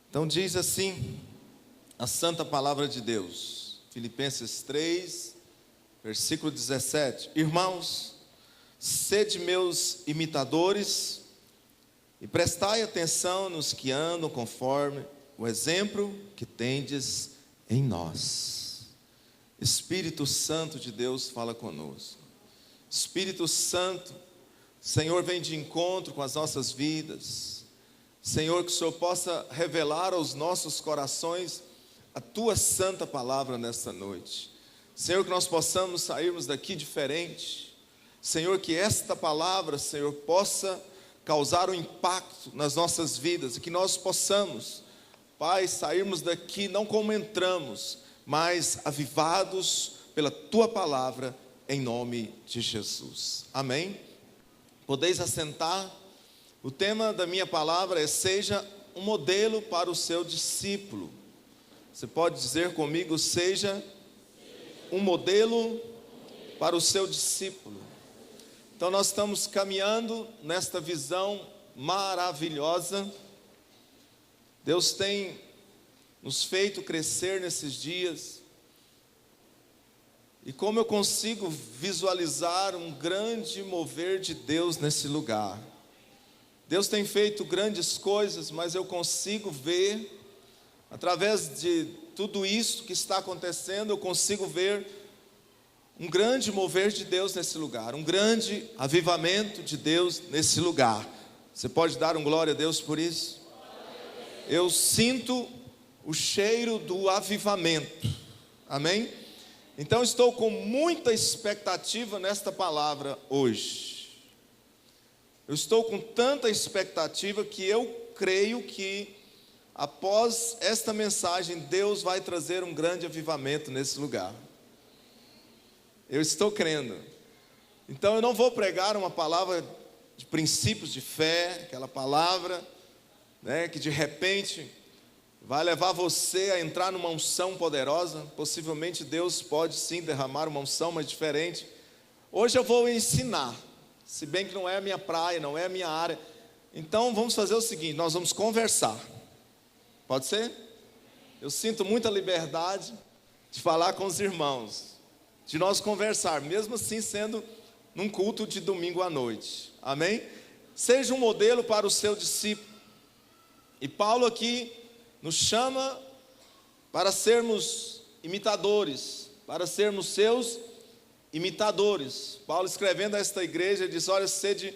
Então diz assim a santa palavra de Deus, Filipenses 3, versículo 17: Irmãos, sede meus imitadores e prestai atenção nos que andam conforme o exemplo que tendes em nós. Espírito Santo de Deus fala conosco. Espírito Santo, Senhor, vem de encontro com as nossas vidas. Senhor, que o Senhor possa revelar aos nossos corações a Tua santa palavra nesta noite. Senhor, que nós possamos sairmos daqui diferente. Senhor, que esta palavra, Senhor, possa causar um impacto nas nossas vidas. E que nós possamos, Pai, sairmos daqui não como entramos, mas avivados pela Tua palavra, em nome de Jesus. Amém? Podeis assentar. O tema da minha palavra é: seja um modelo para o seu discípulo. Você pode dizer comigo: seja um modelo para o seu discípulo. Então nós estamos caminhando nesta visão maravilhosa. Deus tem nos feito crescer nesses dias. E como eu consigo visualizar um grande mover de Deus nesse lugar. Deus tem feito grandes coisas, mas eu consigo ver, através de tudo isso que está acontecendo, eu consigo ver um grande mover de Deus nesse lugar, um grande avivamento de Deus nesse lugar. Você pode dar um glória a Deus por isso? Eu sinto o cheiro do avivamento, amém? Então estou com muita expectativa nesta palavra hoje. Eu estou com tanta expectativa que eu creio que após esta mensagem Deus vai trazer um grande avivamento nesse lugar. Eu estou crendo. Então eu não vou pregar uma palavra de princípios de fé, aquela palavra, que de repente vai levar você a entrar numa unção poderosa. Possivelmente Deus pode sim derramar uma unção, mas diferente. Hoje eu vou ensinar, se bem que não é a minha praia, não é a minha área. Então vamos fazer o seguinte: nós vamos conversar. Pode ser? Eu sinto muita liberdade de falar com os irmãos, de nós conversar, mesmo assim sendo num culto de domingo à noite. Amém? Seja um modelo para o seu discípulo. E Paulo aqui nos chama para sermos imitadores, para sermos seus imitadores. Paulo, escrevendo a esta igreja, diz: olha, sede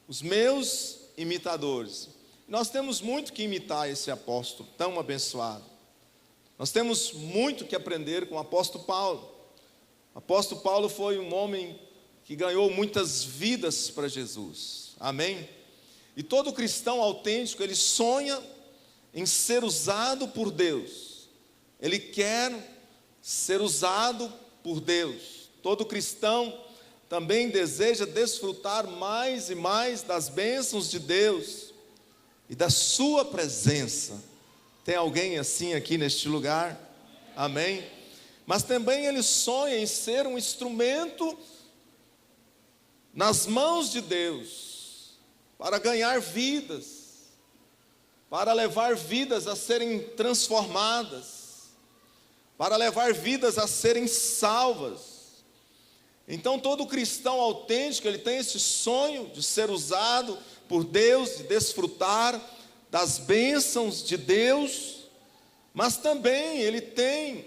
os meus imitadores. Nós temos muito que imitar esse apóstolo tão abençoado. Nós temos muito que aprender com o apóstolo Paulo. O apóstolo Paulo foi um homem que ganhou muitas vidas para Jesus. Amém? E todo cristão autêntico, ele sonha em ser usado por Deus. Ele quer ser usado por Deus. Todo cristão também deseja desfrutar mais e mais das bênçãos de Deus e da sua presença. Tem alguém assim aqui neste lugar? Amém? Mas também ele sonha em ser um instrumento nas mãos de Deus para ganhar vidas, para levar vidas a serem transformadas, para levar vidas a serem salvas. Então todo cristão autêntico, ele tem esse sonho de ser usado por Deus, de desfrutar das bênçãos de Deus, mas também ele tem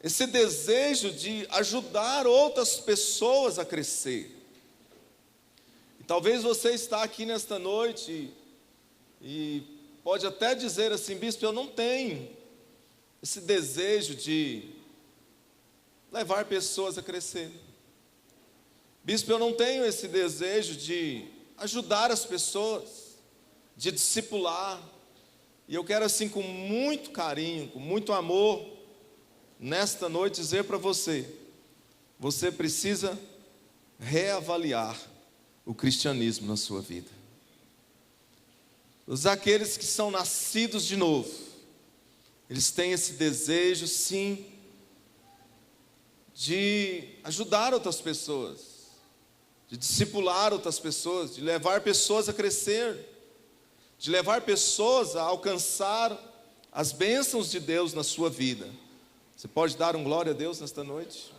esse desejo de ajudar outras pessoas a crescer. E talvez você está aqui nesta noite e pode até dizer assim: bispo, eu não tenho esse desejo de levar pessoas a crescer. Bispo, eu não tenho esse desejo de ajudar as pessoas, de discipular. E eu quero assim, com muito carinho, com muito amor, nesta noite dizer para você: você precisa reavaliar o cristianismo na sua vida. Os aqueles que são nascidos de novo, eles têm esse desejo sim de ajudar outras pessoas, de discipular outras pessoas, de levar pessoas a crescer, de levar pessoas a alcançar as bênçãos de Deus na sua vida. Você pode dar um glória a Deus nesta noite?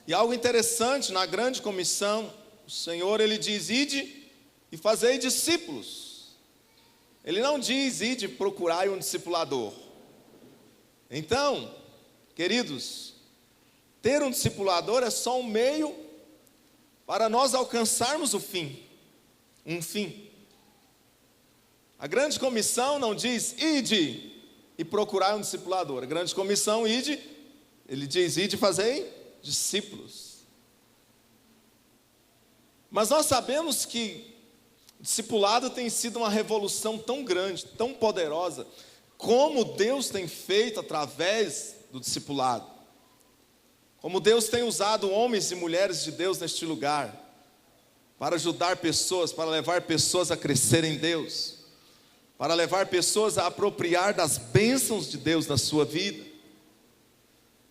E algo interessante, na grande comissão, o Senhor, Ele diz: ide e fazei discípulos. Ele não diz: ide e procurai um discipulador. Então, queridos, ter um discipulador é só um meio para nós alcançarmos o fim, um fim. A grande comissão não diz: ide e procurai um discipulador. A grande comissão, ide, ele diz: ide e fazei discípulos. Mas nós sabemos que o discipulado tem sido uma revolução tão grande, tão poderosa, como Deus tem feito através do discipulado. Como Deus tem usado homens e mulheres de Deus neste lugar, para ajudar pessoas, para levar pessoas a crescer em Deus, para levar pessoas a apropriar das bênçãos de Deus na sua vida.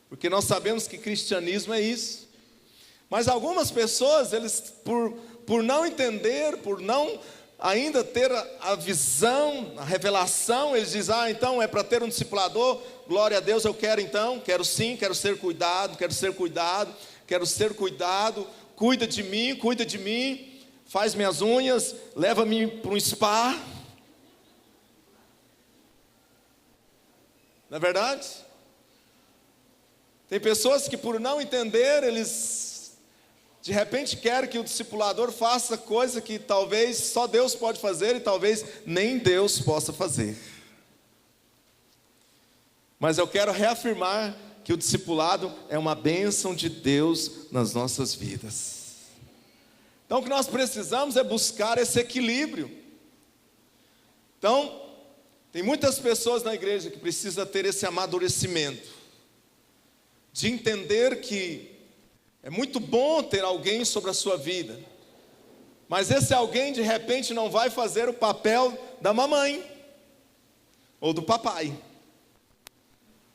Porque nós sabemos que cristianismo é isso. Mas algumas pessoas, eles por não entender, por não ainda ter a visão, a revelação, eles dizem: então é para ter um discipulador, glória a Deus, eu quero então, quero sim, quero ser cuidado, cuida de mim, faz minhas unhas, leva-me para um spa. Não é verdade? Tem pessoas que por não entender, eles de repente querem que o discipulador faça coisa que talvez só Deus pode fazer e talvez nem Deus possa fazer. Mas eu quero reafirmar que o discipulado é uma bênção de Deus nas nossas vidas. Então o que nós precisamos é buscar esse equilíbrio. Então, tem muitas pessoas na igreja que precisam ter esse amadurecimento, de entender que é muito bom ter alguém sobre a sua vida, mas esse alguém de repente não vai fazer o papel da mamãe, ou do papai,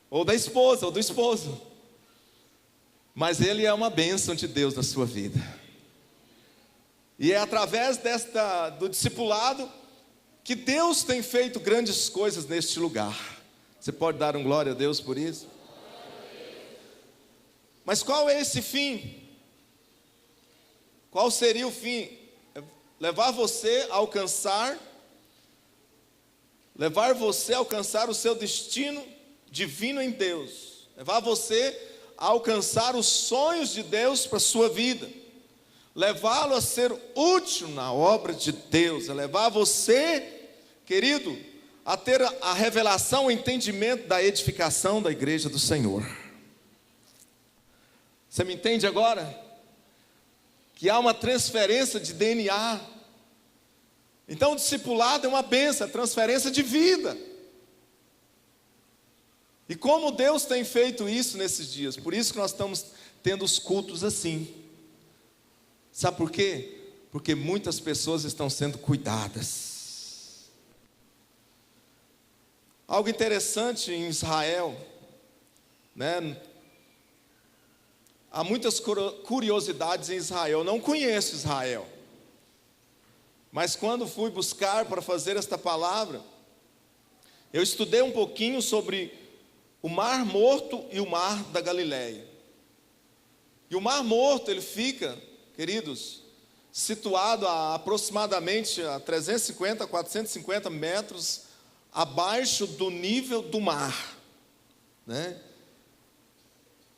ou da esposa, ou do esposo, mas ele é uma bênção de Deus na sua vida. E é através do discipulado que Deus tem feito grandes coisas neste lugar. Você pode dar um glória a Deus por isso? Mas qual é esse fim? Qual seria o fim? Levar você a alcançar o seu destino divino em Deus. Levar você a alcançar os sonhos de Deus para a sua vida. Levá-lo a ser útil na obra de Deus. Levar você, querido, a ter a revelação, o entendimento da edificação da igreja do Senhor. Você me entende agora? Que há uma transferência de DNA. Então o discipulado é uma bênção, é transferência de vida. E como Deus tem feito isso nesses dias? Por isso que nós estamos tendo os cultos assim. Sabe por quê? Porque muitas pessoas estão sendo cuidadas. Algo interessante em Israel, né? Há muitas curiosidades em Israel. Eu não conheço Israel, mas quando fui buscar para fazer esta palavra, eu estudei um pouquinho sobre o Mar Morto e o Mar da Galileia. E o Mar Morto, ele fica, queridos, situado a aproximadamente a 350, 450 metros abaixo do nível do mar, né?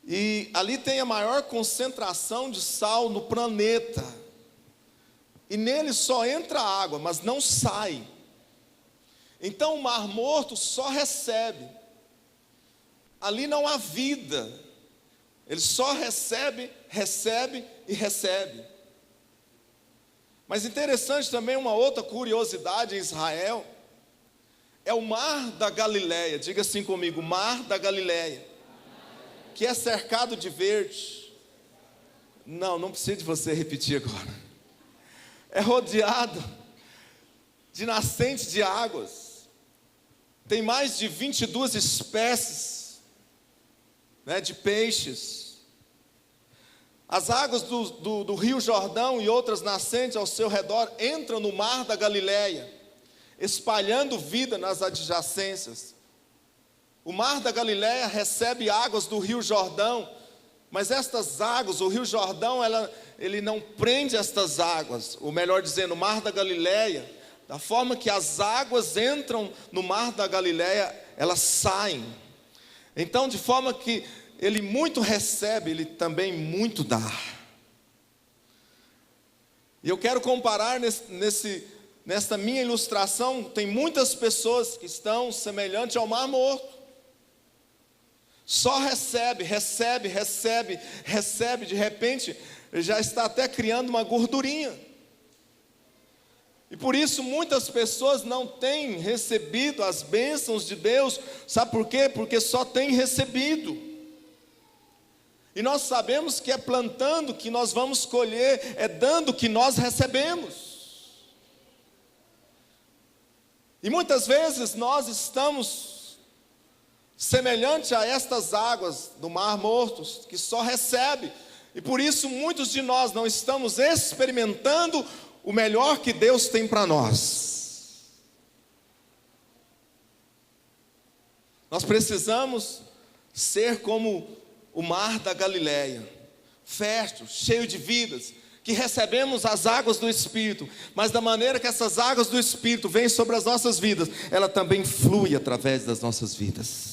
E ali tem a maior concentração de sal no planeta. E nele só entra água, mas não sai. Então o Mar Morto só recebe. Ali não há vida. Ele só recebe e recebe. Mas interessante também uma outra curiosidade em Israel. É o Mar da Galileia. Diga assim comigo: Mar da Galileia. Que é cercado de verde. Não precisa de você repetir agora. É rodeado de nascentes de águas. Tem mais de 22 espécies, né, de peixes. As águas do Rio Jordão e outras nascentes ao seu redor entram no Mar da Galileia. espalhando vida nas adjacências. O mar da Galileia recebe águas do rio Jordão, mas estas águas, o rio Jordão, ele não prende estas águas, ou melhor dizendo, o mar da Galileia, da forma que as águas entram no mar da Galileia, elas saem. Então, de forma que ele muito recebe, ele também muito dá. E eu quero comparar nesta minha ilustração, tem muitas pessoas que estão semelhantes ao mar morto. Só recebe, de repente, já está até criando uma gordurinha. E por isso muitas pessoas não têm recebido as bênçãos de Deus, sabe por quê? Porque só têm recebido. E nós sabemos que é plantando que nós vamos colher, é dando que nós recebemos. E muitas vezes nós estamos semelhante a estas águas do mar morto, que só recebe, e por isso muitos de nós não estamos experimentando o melhor que Deus tem para nós. Nós precisamos ser como o mar da Galileia, fértil, cheio de vidas, que recebemos as águas do Espírito, mas da maneira que essas águas do Espírito vêm sobre as nossas vidas, ela também flui através das nossas vidas.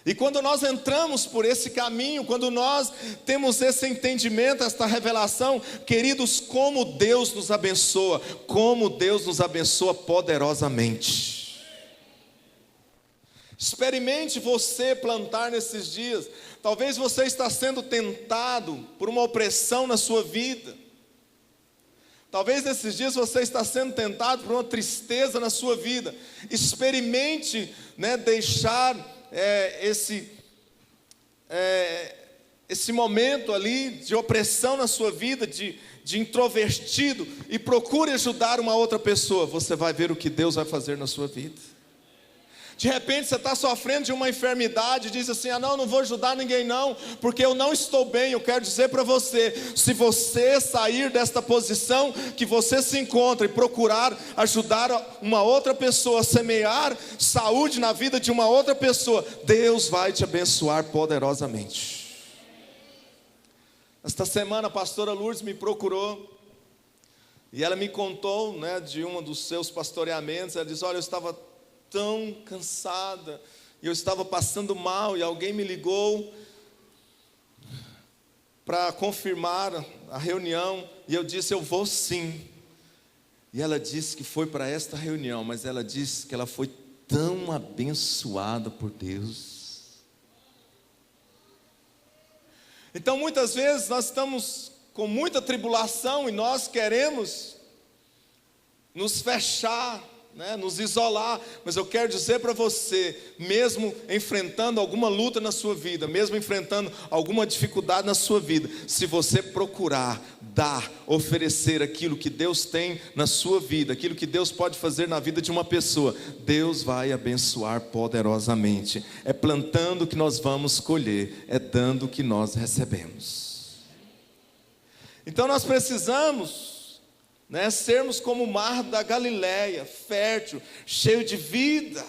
E quando nós entramos por esse caminho, quando nós temos esse entendimento, esta revelação, queridos, como Deus nos abençoa poderosamente. Experimente você plantar nesses dias. Talvez você está sendo tentado por uma opressão na sua vida. Talvez nesses dias você está sendo tentado por uma tristeza na sua vida. Experimente, deixar esse momento ali de opressão na sua vida, de introvertido, e procure ajudar uma outra pessoa. Você vai ver o que Deus vai fazer na sua vida. De repente você está sofrendo de uma enfermidade e diz assim: não vou ajudar ninguém não, porque eu não estou bem. Eu quero dizer para você, se você sair desta posição que você se encontra e procurar ajudar uma outra pessoa, semear saúde na vida de uma outra pessoa, Deus vai te abençoar poderosamente. Esta semana a pastora Lourdes me procurou, e ela me contou de um dos seus pastoreamentos. Ela diz: olha, eu estava tão cansada, e eu estava passando mal, e alguém me ligou para confirmar a reunião, e eu disse: eu vou sim. E ela disse que foi para esta reunião, mas ela disse que ela foi tão abençoada por Deus. Então muitas vezes nós estamos com muita tribulação, e nós queremos nos fechar, nos isolar, mas eu quero dizer para você, mesmo enfrentando alguma luta na sua vida, mesmo enfrentando alguma dificuldade na sua vida, se você procurar dar, oferecer aquilo que Deus tem na sua vida, aquilo que Deus pode fazer na vida de uma pessoa, Deus vai abençoar poderosamente. É plantando que nós vamos colher, é dando que nós recebemos. Então nós precisamos sermos como o mar da Galileia, fértil, cheio de vida.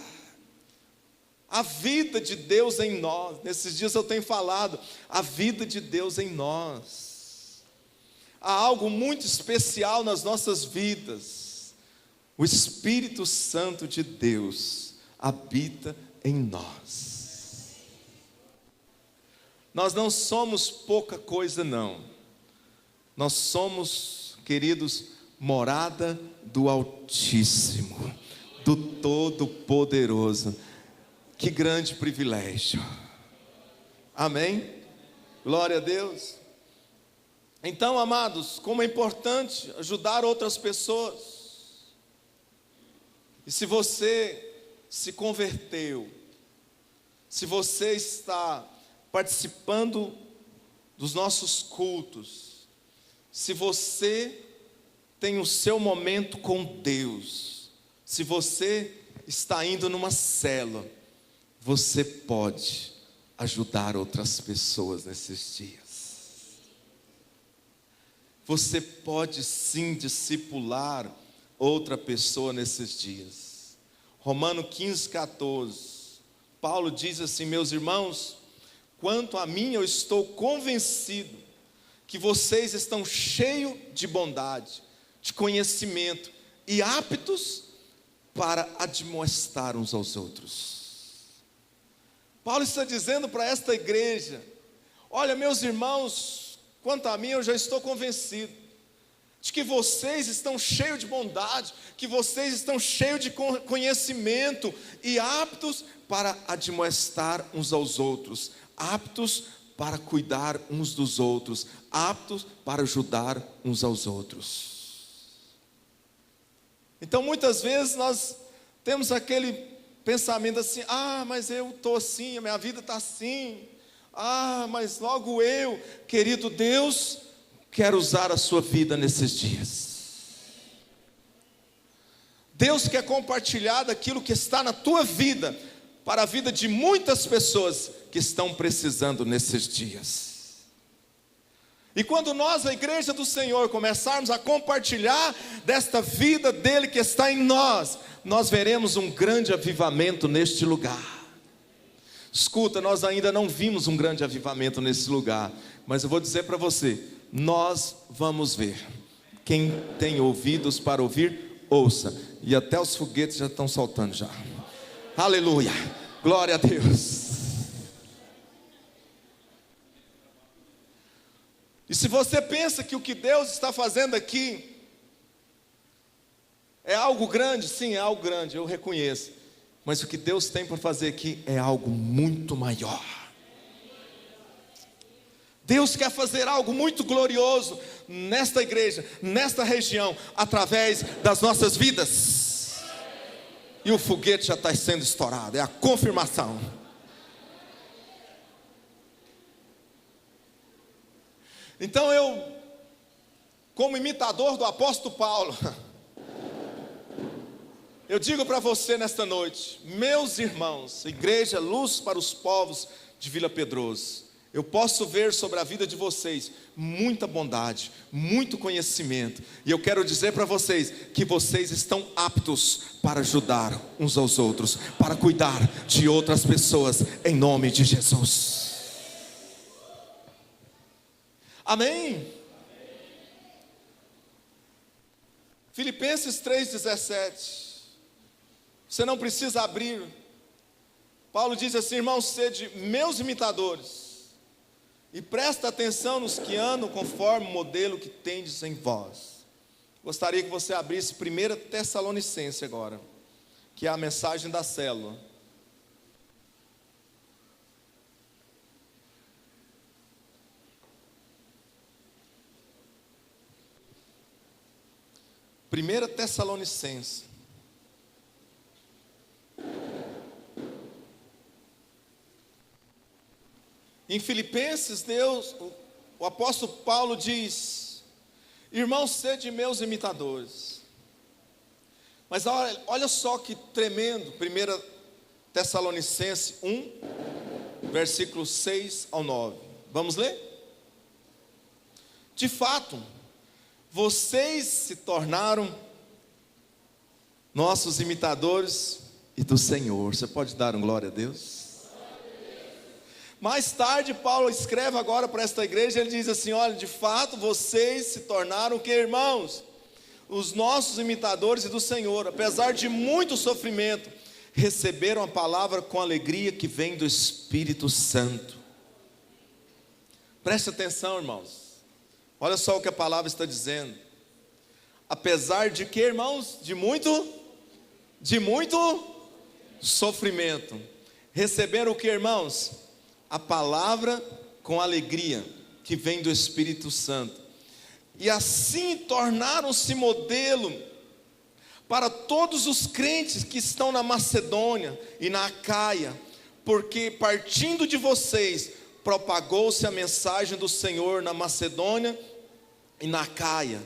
A vida de Deus em nós. Nesses dias eu tenho falado, a vida de Deus em nós. Há algo muito especial nas nossas vidas. O Espírito Santo de Deus habita em nós. Nós não somos pouca coisa não. Nós somos, queridos, morada do Altíssimo, do Todo-Poderoso. Que grande privilégio. Amém? Glória a Deus. Então, amados, como é importante ajudar outras pessoas. E se você se converteu, se você está participando dos nossos cultos, se você tem o seu momento com Deus, se você está indo numa célula, você pode ajudar outras pessoas nesses dias. Você pode sim discipular outra pessoa nesses dias. Romanos 15:14. Paulo diz assim: meus irmãos, quanto a mim, eu estou convencido que vocês estão cheios de bondade, de conhecimento e aptos para admoestar uns aos outros. Paulo está dizendo para esta igreja: olha, meus irmãos, quanto a mim, eu já estou convencido de que vocês estão cheios de bondade, que vocês estão cheios de conhecimento e aptos para admoestar uns aos outros, aptos para cuidar uns dos outros, aptos para ajudar uns aos outros. Então muitas vezes nós temos aquele pensamento assim: ah, mas eu estou assim, a minha vida está assim, ah, mas logo eu. Querido, Deus quer usar a sua vida nesses dias. Deus quer compartilhar daquilo que está na tua vida para a vida de muitas pessoas que estão precisando nesses dias. E quando nós, a igreja do Senhor, começarmos a compartilhar desta vida dele que está em nós, nós veremos um grande avivamento neste lugar. Escuta, nós ainda não vimos um grande avivamento nesse lugar, mas eu vou dizer para você: nós vamos ver. Quem tem ouvidos para ouvir, ouça. E até os foguetes já estão soltando já. Aleluia, glória a Deus. E se você pensa que o que Deus está fazendo aqui é algo grande, sim, é algo grande, eu reconheço. Mas o que Deus tem para fazer aqui é algo muito maior. Deus quer fazer algo muito glorioso nesta igreja, nesta região, através das nossas vidas. E o foguete já está sendo estourado, é a confirmação. Então eu, como imitador do apóstolo Paulo, eu digo para você nesta noite: meus irmãos, igreja Luz para os Povos de Vila Pedroso, eu posso ver sobre a vida de vocês muita bondade, muito conhecimento, e eu quero dizer para vocês que vocês estão aptos para ajudar uns aos outros, para cuidar de outras pessoas, em nome de Jesus. Amém? Filipenses 3,17. Você não precisa abrir. Paulo diz assim: irmãos, sede meus imitadores, e presta atenção nos que andam conforme o modelo que tendes em vós. Gostaria que você abrisse 1 Tessalonicenses agora, que é a mensagem da célula. 1 Tessalonicenses. Em Filipenses, o apóstolo Paulo diz: irmãos, sede meus imitadores. Mas olha só que tremendo. 1 Tessalonicenses 1, versículos 6 ao 9. Vamos ler? De fato, vocês se tornaram nossos imitadores e do Senhor. Você pode dar um glória a Deus? Mais tarde, Paulo escreve agora para esta igreja, ele diz assim: olha, de fato, vocês se tornaram o que, irmãos? Os nossos imitadores e do Senhor. Apesar de muito sofrimento, receberam a palavra com alegria que vem do Espírito Santo. Preste atenção, irmãos. Olha só o que a palavra está dizendo. Apesar de que, irmãos? De muito sofrimento. Receberam o que, irmãos? A palavra com alegria que vem do Espírito Santo. E assim tornaram-se modelo para todos os crentes que estão na Macedônia e na Acaia, porque partindo de vocês propagou-se a mensagem do Senhor na Macedônia e na Acaia.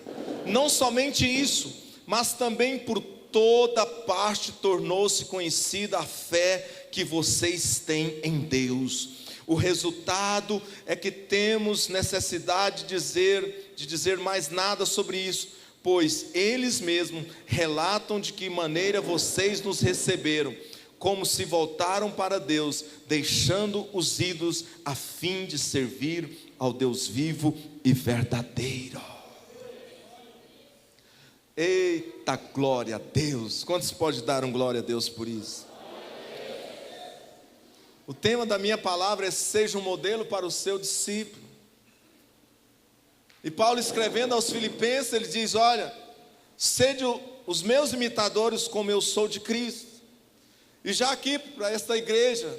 Não somente isso, mas também por toda parte tornou-se conhecida a fé que vocês têm em Deus. O resultado é que temos necessidade de dizer mais nada sobre isso, pois eles mesmos relatam de que maneira vocês nos receberam, como se voltaram para Deus, deixando os ídolos a fim de servir ao Deus vivo e verdadeiro. Eita, glória a Deus! Quantos pode dar um glória a Deus por isso? O tema da minha palavra é: seja um modelo para o seu discípulo. E Paulo, escrevendo aos Filipenses, ele diz: olha, sede os meus imitadores como eu sou de Cristo. E já aqui para esta igreja,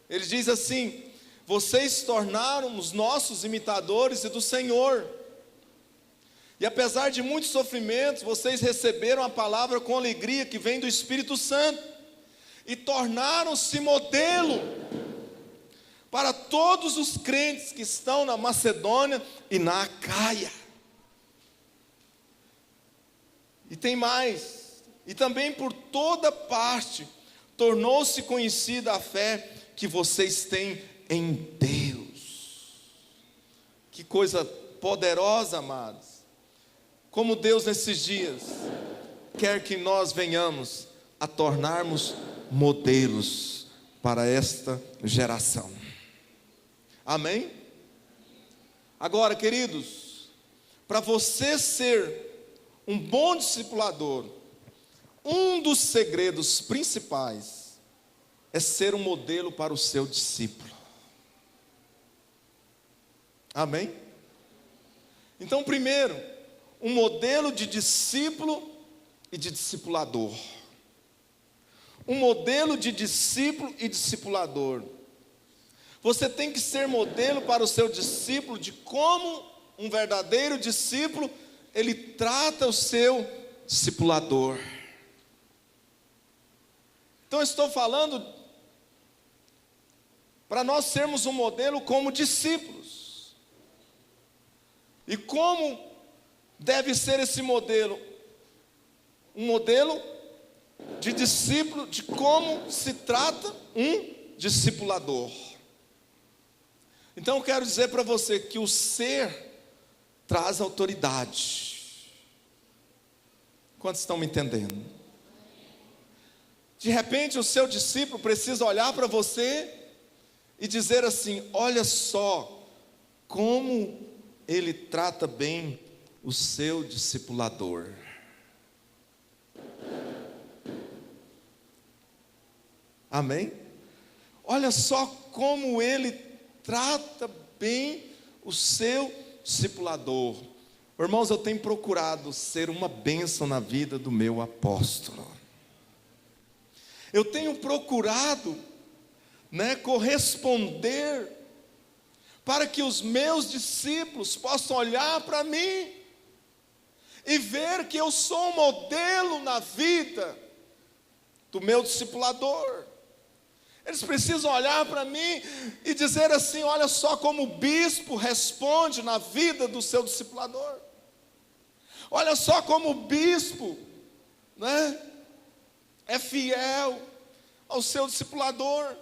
ele diz assim: vocês se tornaram os nossos imitadores e do Senhor. E apesar de muitos sofrimentos, vocês receberam a palavra com alegria que vem do Espírito Santo, e tornaram-se modelo para todos os crentes que estão na Macedônia e na Acaia. E tem mais, e também por toda parte tornou-se conhecida a fé que vocês têm em Deus. Que coisa poderosa, amados. Como Deus nesses dias quer que nós venhamos a tornarmos modelos para esta geração. Amém? Agora, queridos, para você ser um bom discipulador, um dos segredos principais é ser um modelo para o seu discípulo. Amém? Então, primeiro, um modelo de discípulo e de discipulador. Um modelo de discípulo e discipulador. Você tem que ser modelo para o seu discípulo de como um verdadeiro discípulo, ele trata o seu discipulador. Então eu estou falando para nós sermos um modelo como discípulos. E como deve ser esse modelo? Um modelo de discípulo, de como se trata um discipulador. Então eu quero dizer para você que o ser traz autoridade. Quantos estão me entendendo? De repente o seu discípulo precisa olhar para você e dizer assim: olha só como ele trata bem o seu discipulador. Amém? Olha só como ele trata bem o seu discipulador. Irmãos, eu tenho procurado ser uma bênção na vida do meu apóstolo. Eu tenho procurado, corresponder para que os meus discípulos possam olhar para mim e ver que eu sou um modelo na vida do meu discipulador. Eles precisam olhar para mim e dizer assim: olha só como o bispo responde na vida do seu discipulador. Olha só como o bispo, é fiel ao seu discipulador.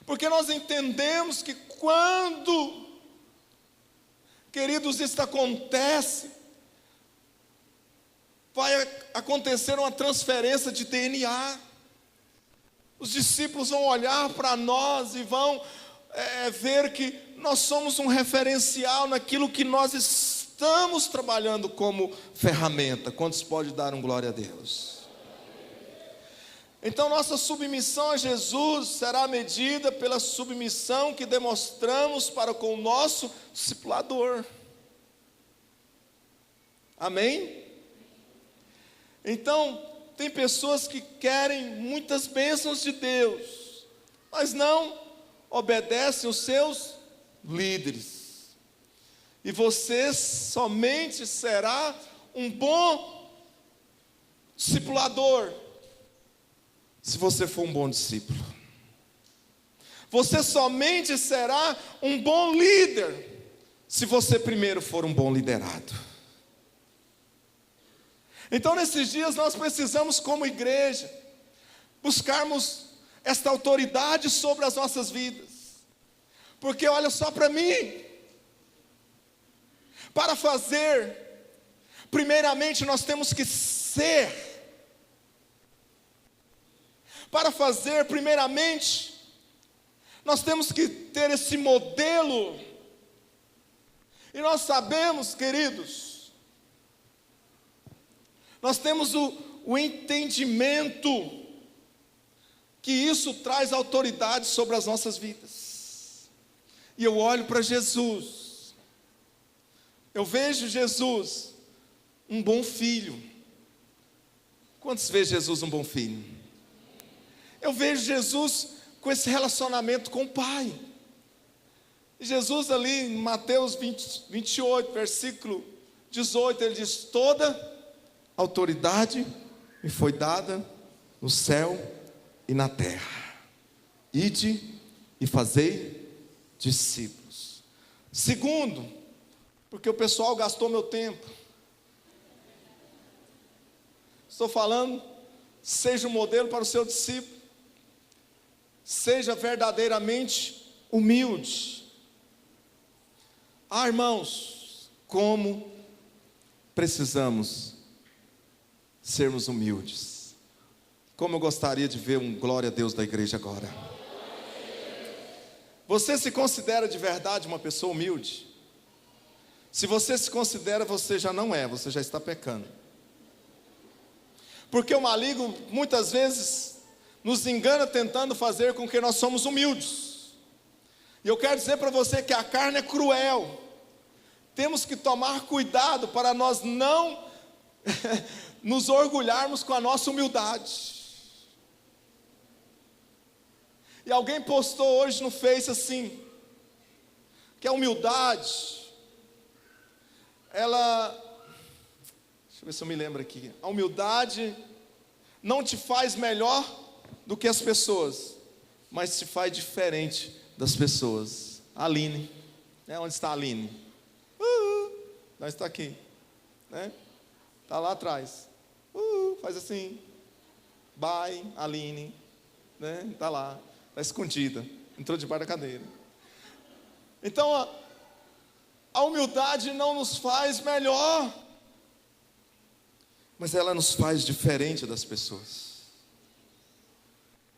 Porque nós entendemos que quando, queridos, isso acontece, vai acontecer uma transferência de DNA. Os discípulos vão olhar para nós e vão ver que nós somos um referencial naquilo que nós estamos trabalhando como ferramenta. Quantos podem dar um glória a Deus? Então nossa submissão a Jesus será medida pela submissão que demonstramos para com o nosso discipulador. Amém? Então, tem pessoas que querem muitas bênçãos de Deus, mas não obedecem os seus líderes. E você somente será um bom discipulador se você for um bom discípulo. Você somente será um bom líder se você primeiro for um bom liderado. Então nesses dias nós precisamos, como igreja, buscarmos esta autoridade sobre as nossas vidas. Porque olha só para mim, Primeiramente nós temos que ser. Para fazer, primeiramente, nós temos que ter esse modelo. E nós sabemos, queridos, nós temos o entendimento que isso traz autoridade sobre as nossas vidas. E eu olho para Jesus, eu vejo Jesus, um bom filho. Quantos vê Jesus um bom filho? Eu vejo Jesus com esse relacionamento com o Pai. Jesus ali em Mateus 28, versículo 18, ele diz: toda autoridade me foi dada no céu e na terra. Ide e fazei discípulos. Segundo, porque o pessoal gastou meu tempo. Estou falando, seja um modelo para o seu discípulo. Seja verdadeiramente humilde. Ah, irmãos, como precisamos sermos humildes. Como eu gostaria de ver um glória a Deus da igreja agora. Você se considera de verdade uma pessoa humilde? Se você se considera, você já não é, você já está pecando. Porque o maligno muitas vezes nos engana tentando fazer com que nós somos humildes. E eu quero dizer para você que a carne é cruel. Temos que tomar cuidado para nós não nos orgulharmos com a nossa humildade. E alguém postou hoje no Face assim, que a humildade, deixa eu ver se eu me lembro aqui. A humildade não te faz melhor do que as pessoas, mas te faz diferente das pessoas. A Aline, né? Onde está a Aline? Nós está aqui, né? Está lá atrás. Faz assim. Bye, Aline, né? Está lá, está escondida, entrou debaixo da cadeira. Então a humildade não nos faz melhor, mas ela nos faz diferente das pessoas.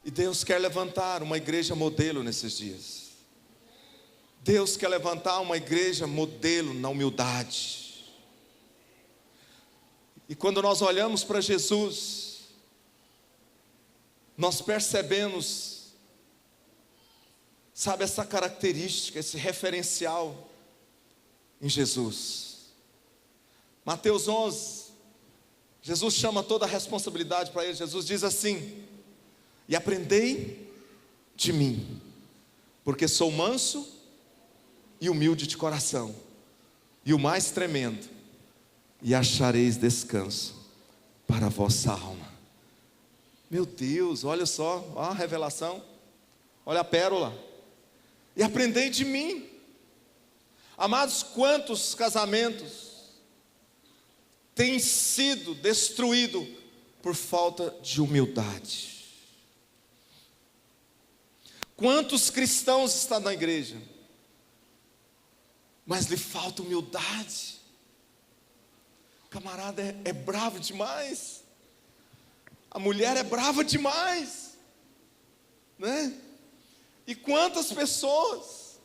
E Deus quer levantar uma igreja modelo nesses dias. Deus quer levantar uma igreja modelo na humildade. E quando nós olhamos para Jesus, nós percebemos, sabe, essa característica, esse referencial em Jesus. Mateus 11, Jesus chama toda a responsabilidade para ele. Jesus diz assim: e aprendei de mim, porque sou manso e humilde de coração, e o mais tremendo, e achareis descanso para a vossa alma. Meu Deus, olha só, ó a revelação, olha a pérola. E aprendei de mim. Amados, quantos casamentos têm sido destruídos por falta de humildade? Quantos cristãos estão na igreja, mas lhe falta humildade? O camarada é bravo demais, a mulher é brava demais, né? E quantas pessoas,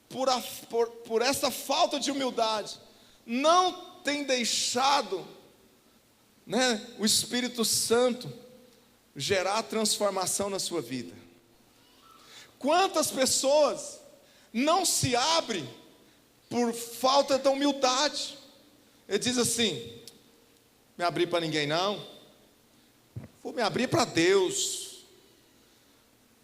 por essa falta de humildade, não têm deixado, né, o Espírito Santo gerar transformação na sua vida? Quantas pessoas não se abrem por falta de humildade? Ele diz assim: me abrir para ninguém não, vou me abrir para Deus.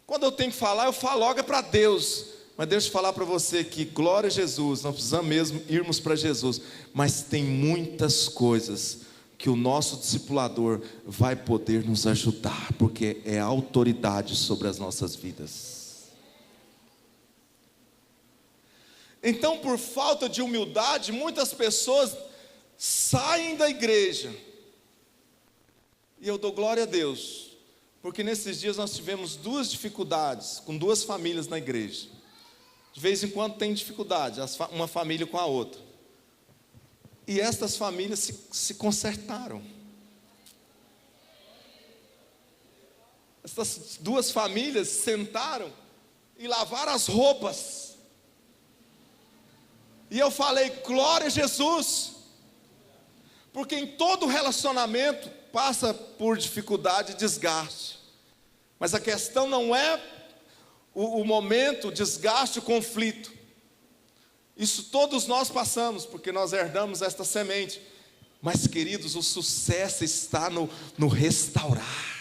Quando eu tenho que falar, eu falo logo para Deus. Mas deixa eu falar para você que glória a Jesus, nós precisamos mesmo irmos para Jesus. Mas tem muitas coisas que o nosso discipulador vai poder nos ajudar, porque é autoridade sobre as nossas vidas. Então, por falta de humildade, muitas pessoas saem da igreja. E eu dou glória a Deus, porque nesses dias nós tivemos duas dificuldades com duas famílias na igreja. De vez em quando tem dificuldade, uma família com a outra. E estas famílias se consertaram. Essas duas famílias sentaram e lavaram as roupas. E eu falei, glória a Jesus. Porque em todo relacionamento passa por dificuldade e desgaste. Mas a questão não é o momento, o desgaste, o conflito. Isso todos nós passamos, porque nós herdamos esta semente. Mas, queridos, o sucesso está no restaurar.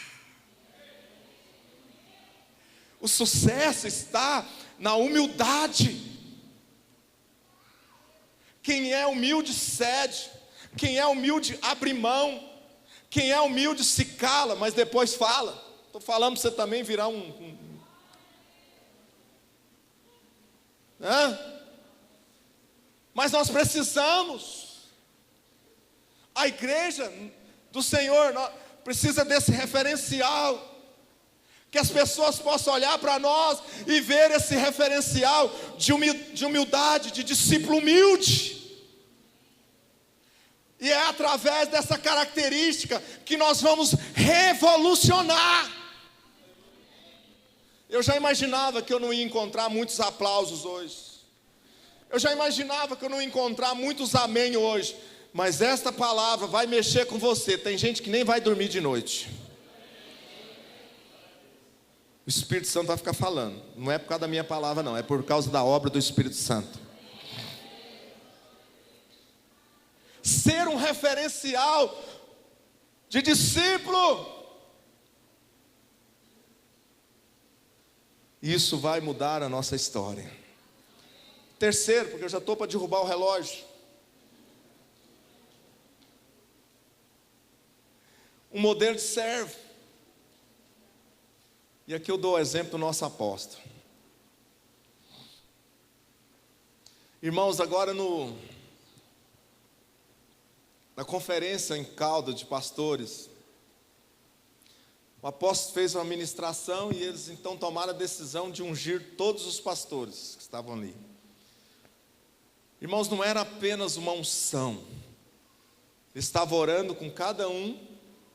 O sucesso está na humildade. Quem é humilde cede. Quem é humilde abre mão. Quem é humilde se cala, mas depois fala. Estou falando para você também virar Mas nós precisamos. A igreja do Senhor precisa desse referencial. Que as pessoas possam olhar para nós e ver esse referencial de humildade, de discípulo humilde. E é através dessa característica que nós vamos revolucionar. Eu já imaginava que eu não ia encontrar muitos aplausos hoje. Eu já imaginava que eu não ia encontrar muitos amém hoje. Mas esta palavra vai mexer com você. Tem gente que nem vai dormir de noite. O Espírito Santo vai ficar falando. Não é por causa da minha palavra não, é por causa da obra do Espírito Santo. Ser um referencial de discípulo. Isso vai mudar a nossa história. Terceiro, porque eu já estou para derrubar o relógio. Um modelo de servo. E aqui eu dou o exemplo do nosso apóstolo. Irmãos, agora na conferência em Caldas de pastores, o apóstolo fez uma ministração e eles então tomaram a decisão de ungir todos os pastores que estavam ali. Irmãos, não era apenas uma unção. Ele estava orando com cada um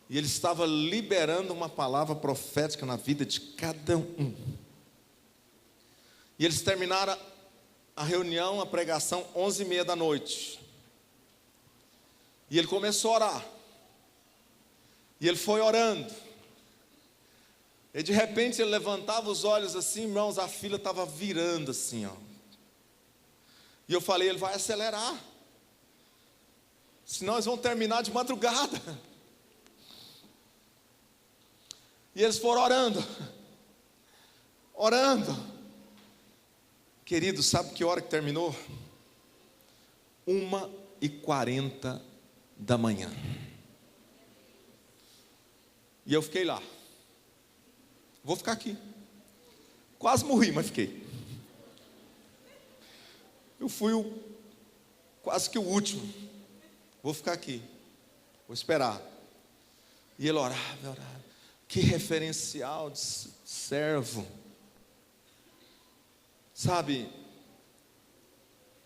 e ele estava liberando uma palavra profética na vida de cada um. E eles terminaram a reunião, a pregação, 11h30 da noite. E ele começou a orar. E ele foi orando. E de repente ele levantava os olhos assim, irmãos, a fila estava virando assim, ó. E eu falei, ele vai acelerar. Senão eles vão terminar de madrugada. E eles foram orando. Orando. Querido, sabe que hora que terminou? 1h40 da manhã. E eu fiquei lá. Vou ficar aqui. Quase morri, mas fiquei. Eu fui quase que o último. Vou ficar aqui. Vou esperar. E ele orava. Que referencial de servo. Sabe,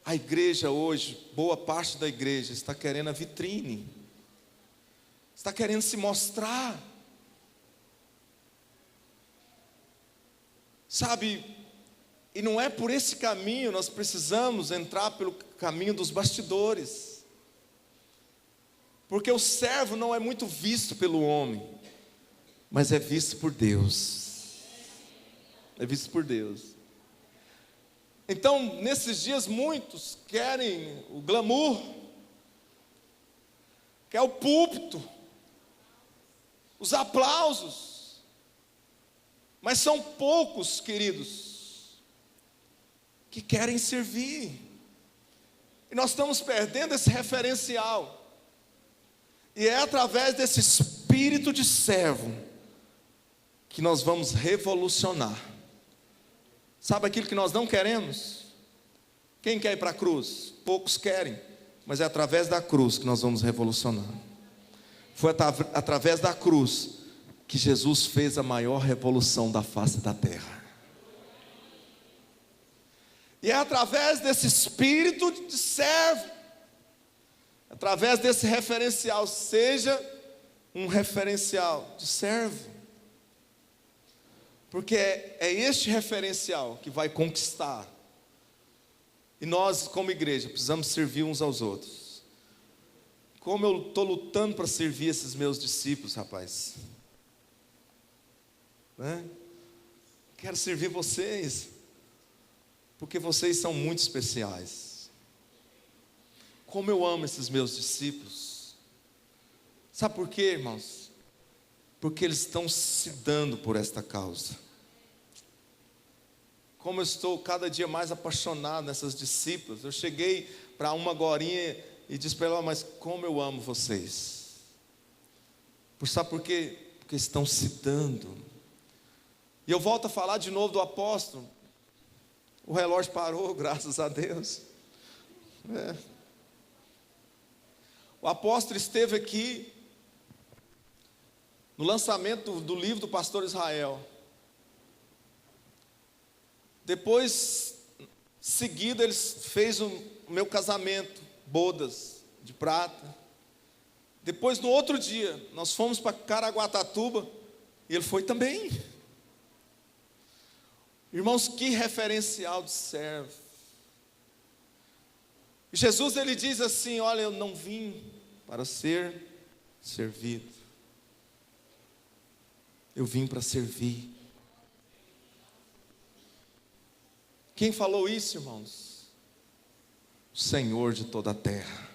a igreja hoje, boa parte da igreja está querendo a vitrine. Está querendo se mostrar. Sabe, e não é por esse caminho, nós precisamos entrar pelo caminho dos bastidores. Porque o servo não é muito visto pelo homem, mas é visto por Deus. É visto por Deus. Então, nesses dias, muitos querem o glamour, quer o púlpito, os aplausos, mas são poucos, queridos, que querem servir. E nós estamos perdendo esse referencial. E é através desse espírito de servo que nós vamos revolucionar. Sabe aquilo que nós não queremos? Quem quer ir para a cruz? Poucos querem, mas é através da cruz que nós vamos revolucionar. Foi através da cruz que Jesus fez a maior revolução da face da terra. E é através desse espírito de servo Através desse referencial, seja um referencial de servo. Porque é este referencial que vai conquistar. E nós, como igreja, precisamos servir uns aos outros. Como eu estou lutando para servir esses meus discípulos, rapaz. Né? Quero servir vocês, porque vocês são muito especiais. Como eu amo esses meus discípulos. Sabe por quê, irmãos? Porque eles estão se dando por esta causa. Como eu estou cada dia mais apaixonado nessas discípulas. Eu cheguei para uma agorinha e disse para ela, mas como eu amo vocês. Sabe por quê? Porque estão se dando. E eu volto a falar de novo do apóstolo. O relógio parou, graças a Deus. O apóstolo esteve aqui no lançamento do livro do pastor Israel. Depois, seguido, ele fez o meu casamento, bodas de prata. Depois, no outro dia, nós fomos para Caraguatatuba e ele foi também. Irmãos, que referencial de servo. E Jesus, ele diz assim, olha, eu não vim para ser servido. Eu vim para servir. Quem falou isso, irmãos? O Senhor de toda a terra,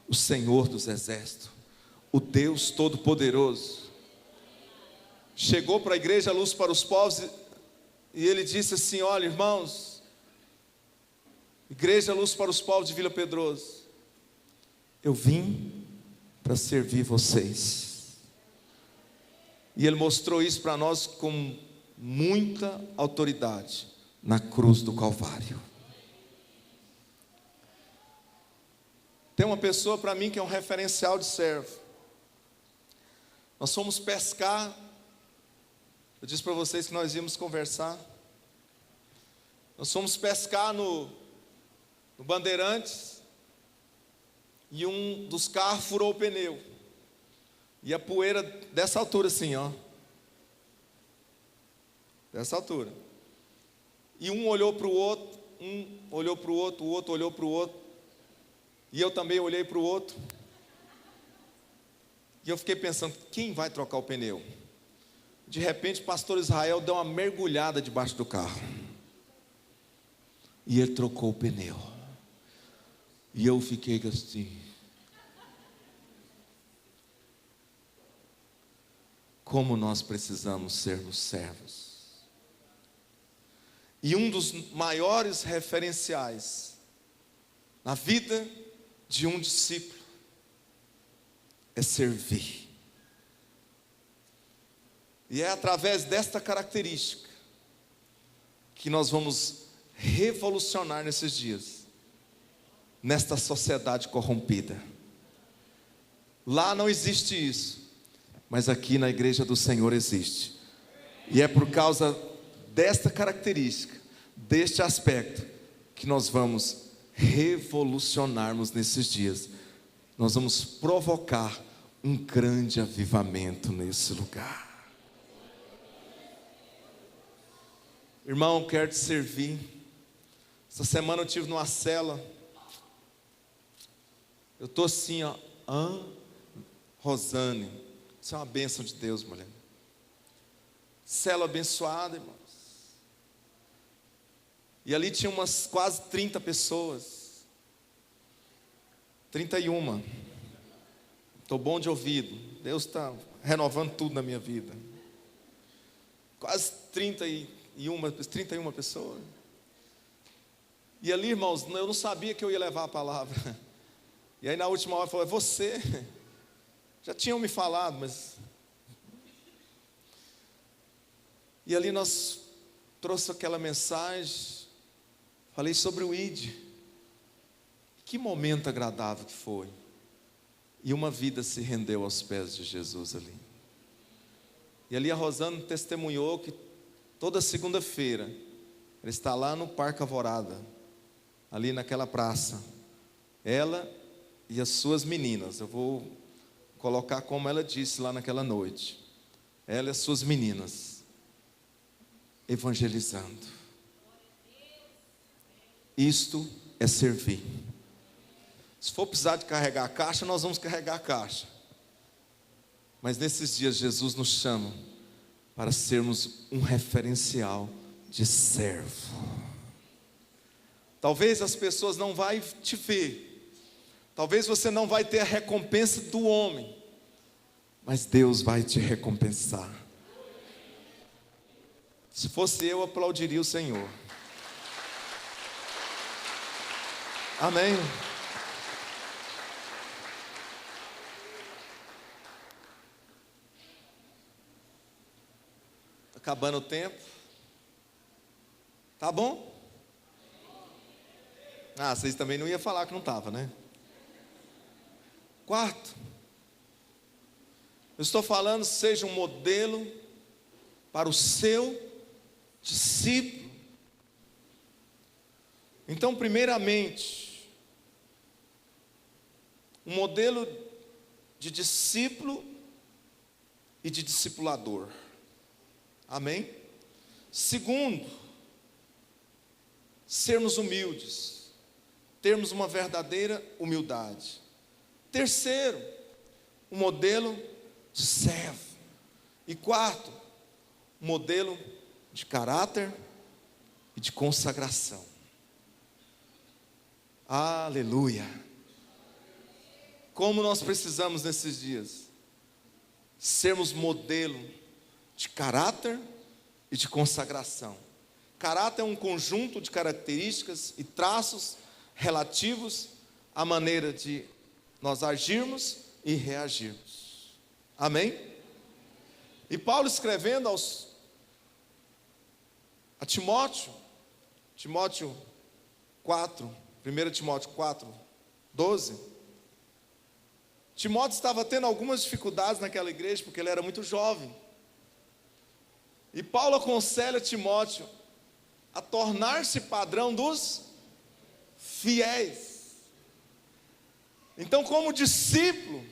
o Senhor dos exércitos, o Deus Todo-Poderoso. Chegou para a igreja Luz para os Povos e ele disse assim, olha, irmãos, Igreja Luz para os Povos de Vila Pedroso, eu vim para servir vocês. E ele mostrou isso para nós com muita autoridade na cruz do Calvário. Tem uma pessoa para mim que é um referencial de servo. Nós fomos pescar. Eu disse para vocês que nós íamos conversar. Nós fomos pescar no Bandeirantes. E um dos carros furou o pneu. E a poeira dessa altura assim, ó. Dessa altura. E um olhou para o outro, o outro olhou para o outro. E eu também olhei para o outro. E eu fiquei pensando, quem vai trocar o pneu? De repente, o pastor Israel deu uma mergulhada debaixo do carro. E ele trocou o pneu. E eu fiquei assim. Como nós precisamos sermos servos. E um dos maiores referenciais na vida de um discípulo é servir. E é através desta característica que nós vamos revolucionar nesses dias, nesta sociedade corrompida. Lá não existe isso, mas aqui na igreja do Senhor existe. E é por causa desta característica, deste aspecto, que nós vamos revolucionarmos nesses dias. Nós vamos provocar um grande avivamento nesse lugar. Irmão, eu quero te servir. Essa semana eu estive numa cela. Eu estou assim, ó. Rosane. Isso é uma bênção de Deus, mulher. Cela abençoada, irmãos. E ali tinha umas quase 30 pessoas. 31. Estou bom de ouvido. Deus está renovando tudo na minha vida. Quase 31 pessoas. E ali, irmãos, eu não sabia que eu ia levar a palavra. E aí na última hora falou, é você. Já tinham me falado, mas... E ali nós trouxe aquela mensagem. Falei sobre o ID. Que momento agradável que foi. E uma vida se rendeu aos pés de Jesus ali. E ali a Rosana testemunhou que toda segunda-feira ela está lá no Parque Alvorada, ali naquela praça. Ela e as suas meninas, eu vou colocar como ela disse lá naquela noite, ela e as suas meninas, evangelizando. Isto é servir. Se for precisar de carregar a caixa, nós vamos carregar a caixa. Mas nesses dias Jesus nos chama para sermos um referencial de servo. Talvez as pessoas não vão te ver, talvez você não vai ter a recompensa do homem, mas Deus vai te recompensar. Se fosse eu, aplaudiria o Senhor. Amém. Acabando o tempo. Tá bom? Ah, vocês também não iam falar que não estava, né? Quarto, eu estou falando, seja um modelo para o seu discípulo. Então, primeiramente, um modelo de discípulo e de discipulador. Amém? Segundo, sermos humildes, termos uma verdadeira humildade. Terceiro, um modelo de servo. E quarto, um modelo de caráter e de consagração. Aleluia! Como nós precisamos nesses dias sermos modelo de caráter e de consagração. Caráter é um conjunto de características e traços relativos à maneira de nós agirmos e reagirmos. Amém? E Paulo escrevendo a Timóteo 4, 1 Timóteo 4, 12, Timóteo estava tendo algumas dificuldades naquela igreja, porque ele era muito jovem. E Paulo aconselha Timóteo a tornar-se padrão dos fiéis. Então, como discípulo,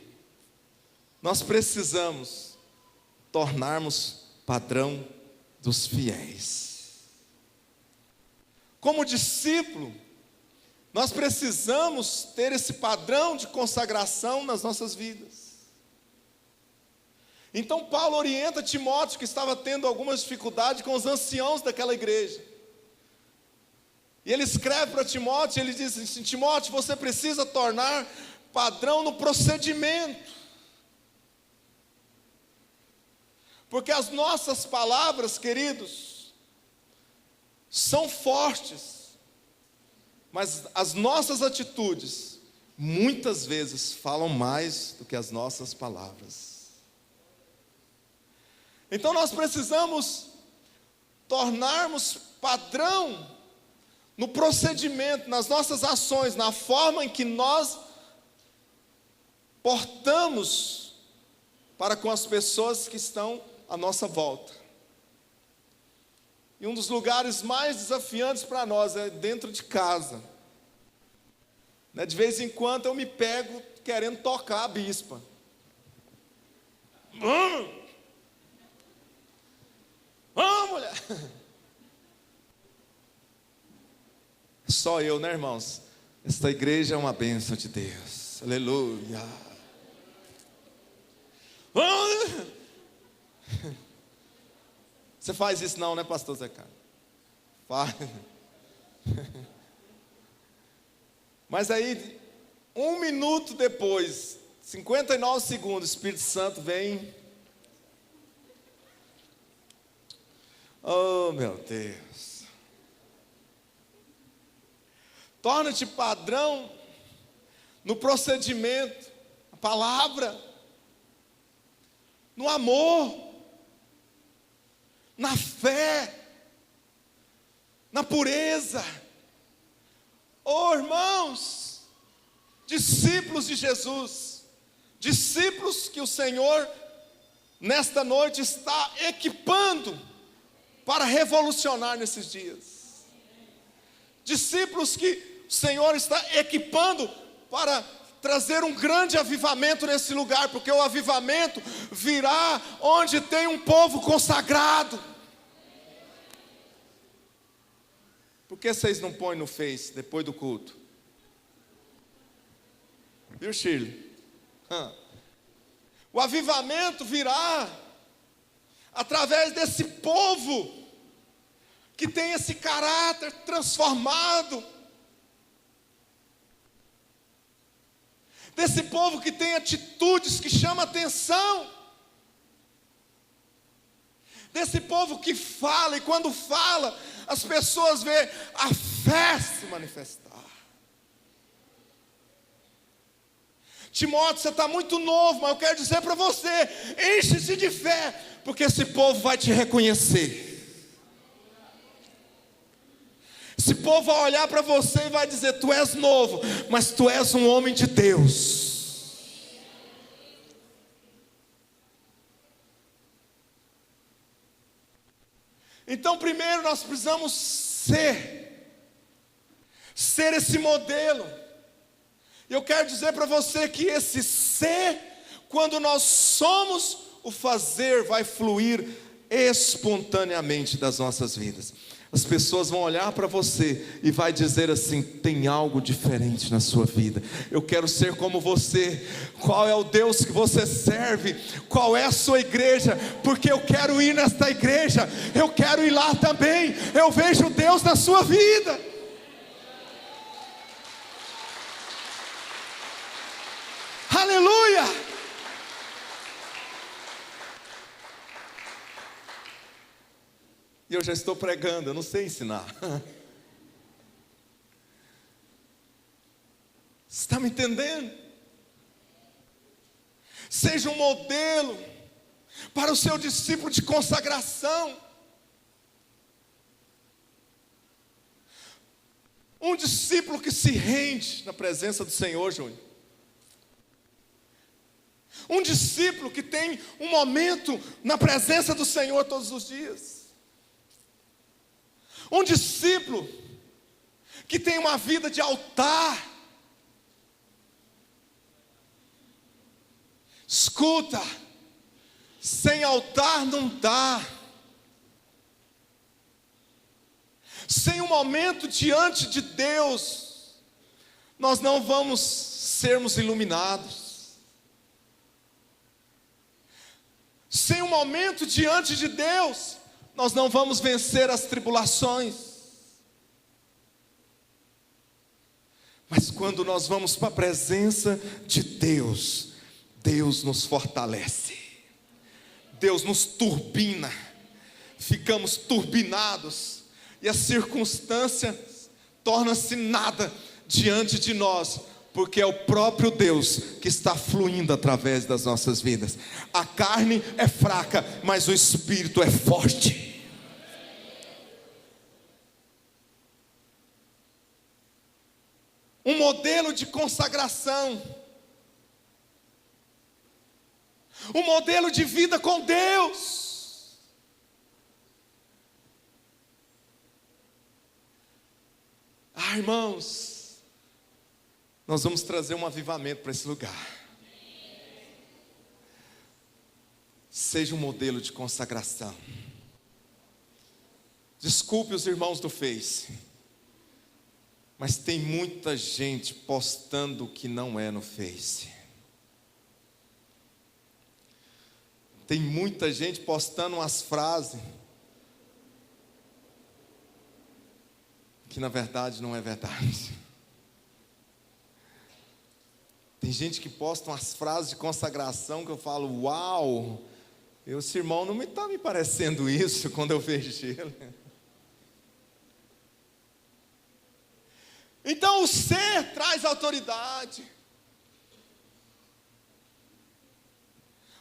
nós precisamos tornarmos padrão dos fiéis. Como discípulo, nós precisamos ter esse padrão de consagração nas nossas vidas. Então Paulo orienta Timóteo, que estava tendo algumas dificuldades com os anciãos daquela igreja. E ele escreve para Timóteo, ele diz assim: Timóteo, você precisa tornar padrão no procedimento. Porque as nossas palavras, queridos, são fortes, mas as nossas atitudes, muitas vezes, falam mais do que as nossas palavras. Então nós precisamos tornarmos padrão no procedimento, nas nossas ações, na forma em que nós portamos para com as pessoas que estão à nossa volta. E um dos lugares mais desafiantes para nós é dentro de casa. De vez em quando eu me pego querendo tocar a bispa. Vamos, mulher! Só eu, né, irmãos? Esta igreja é uma bênção de Deus. Aleluia! Vamos! Você faz isso não, né, pastor Zé Carlos? Faz. Mas aí, 1 minuto depois, 59 segundos, o Espírito Santo vem. Oh, meu Deus. Torna-te padrão no procedimento, na palavra, no amor, na fé, na pureza. Oh, irmãos, discípulos de Jesus, discípulos que o Senhor nesta noite está equipando para revolucionar nesses dias. Discípulos que o Senhor está equipando para trazer um grande avivamento nesse lugar, porque o avivamento virá onde tem um povo consagrado. Por que vocês não põem no Face depois do culto? Viu, Shirley? O avivamento virá através desse povo que tem esse caráter transformado, desse povo que tem atitudes que chamam atenção, desse povo que fala, e quando fala, as pessoas veem a fé se manifestar. Timóteo, você está muito novo, mas eu quero dizer para você, enche-se de fé, porque esse povo vai te reconhecer. Esse povo vai olhar para você e vai dizer, tu és novo, mas tu és um homem de Deus. Então primeiro nós precisamos ser esse modelo. E eu quero dizer para você que esse ser, quando nós somos, o fazer vai fluir espontaneamente das nossas vidas. As pessoas vão olhar para você e vai dizer assim, tem algo diferente na sua vida. Eu quero ser como você. Qual é o Deus que você serve? Qual é a sua igreja? Porque eu quero ir nesta igreja, eu quero ir lá também. Eu vejo Deus na sua vida. Aleluia! E eu já estou pregando, eu não sei ensinar. Você está me entendendo? Seja um modelo para o seu discípulo de consagração. Um discípulo que se rende na presença do Senhor, Júnior. Um discípulo que tem um momento na presença do Senhor todos os dias. Um discípulo que tem uma vida de altar. Escuta, sem altar não dá. Sem um momento diante de Deus, nós não vamos sermos iluminados. Sem um momento diante de Deus, nós não vamos vencer as tribulações. Mas quando nós vamos para a presença de Deus, Deus nos fortalece, Deus nos turbina, ficamos turbinados, e a circunstância torna-se nada diante de nós, porque é o próprio Deus que está fluindo através das nossas vidas. A carne é fraca, mas o Espírito é forte. Um modelo de consagração. Um modelo de vida com Deus. Irmãos, nós vamos trazer um avivamento para esse lugar. Seja um modelo de consagração. Desculpe os irmãos do Face, mas tem muita gente postando o que não é no Face. Tem muita gente postando umas frases que na verdade não é verdade. Tem gente que posta umas frases de consagração que eu falo, uau, esse irmão não está me parecendo isso quando eu vejo ele. Então o ser traz autoridade.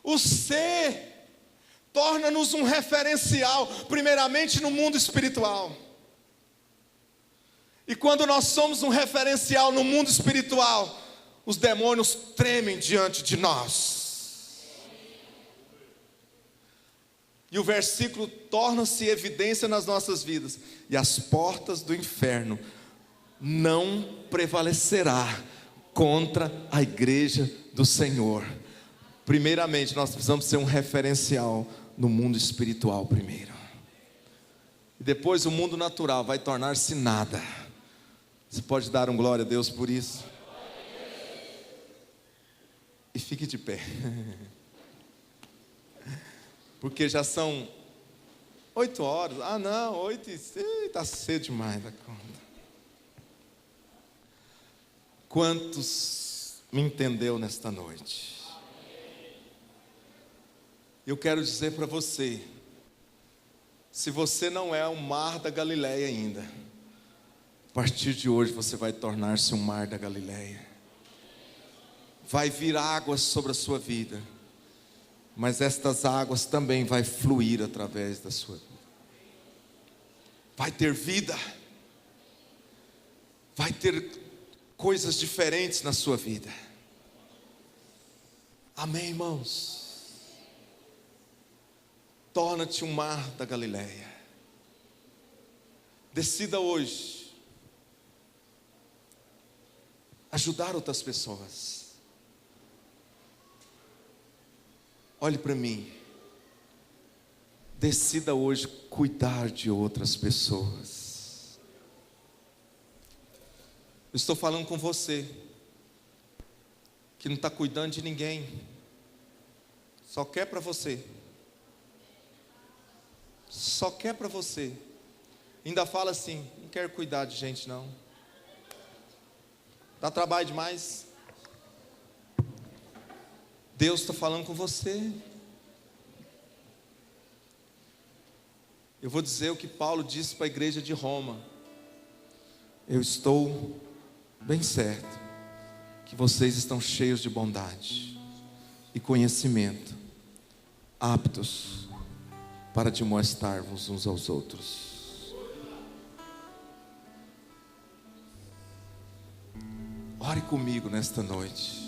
O ser torna-nos um referencial, primeiramente no mundo espiritual. E quando nós somos um referencial no mundo espiritual, os demônios tremem diante de nós. E o versículo torna-se evidência nas nossas vidas. E as portas do inferno não prevalecerá contra a igreja do Senhor. Primeiramente, nós precisamos ser um referencial no mundo espiritual primeiro. E depois o mundo natural vai tornar-se nada. Você pode dar um glória a Deus por isso? E fique de pé. Porque já são 8 horas. Ah não, 8 e 6, está cedo demais da conta. Quantos me entendeu nesta noite? Eu quero dizer para você, se você não é o mar da Galileia ainda, a partir de hoje você vai tornar-se um mar da Galileia. Vai vir águas sobre a sua vida, mas estas águas também vai fluir através da sua vida. Vai ter vida, vai ter coisas diferentes na sua vida. Amém, irmãos? Torna-te um mar da Galileia. Decida hoje ajudar outras pessoas. Olhe para mim. Decida hoje cuidar de outras pessoas. Eu estou falando com você que não está cuidando de ninguém, só quer para você. Só quer para você. Ainda fala assim: não quero cuidar de gente não. Dá trabalho demais. Deus está falando com você. Eu vou dizer o que Paulo disse para a igreja de Roma. Eu estou bem certo que vocês estão cheios de bondade e conhecimento, aptos para demonstrar-vos uns aos outros. Ore comigo nesta noite.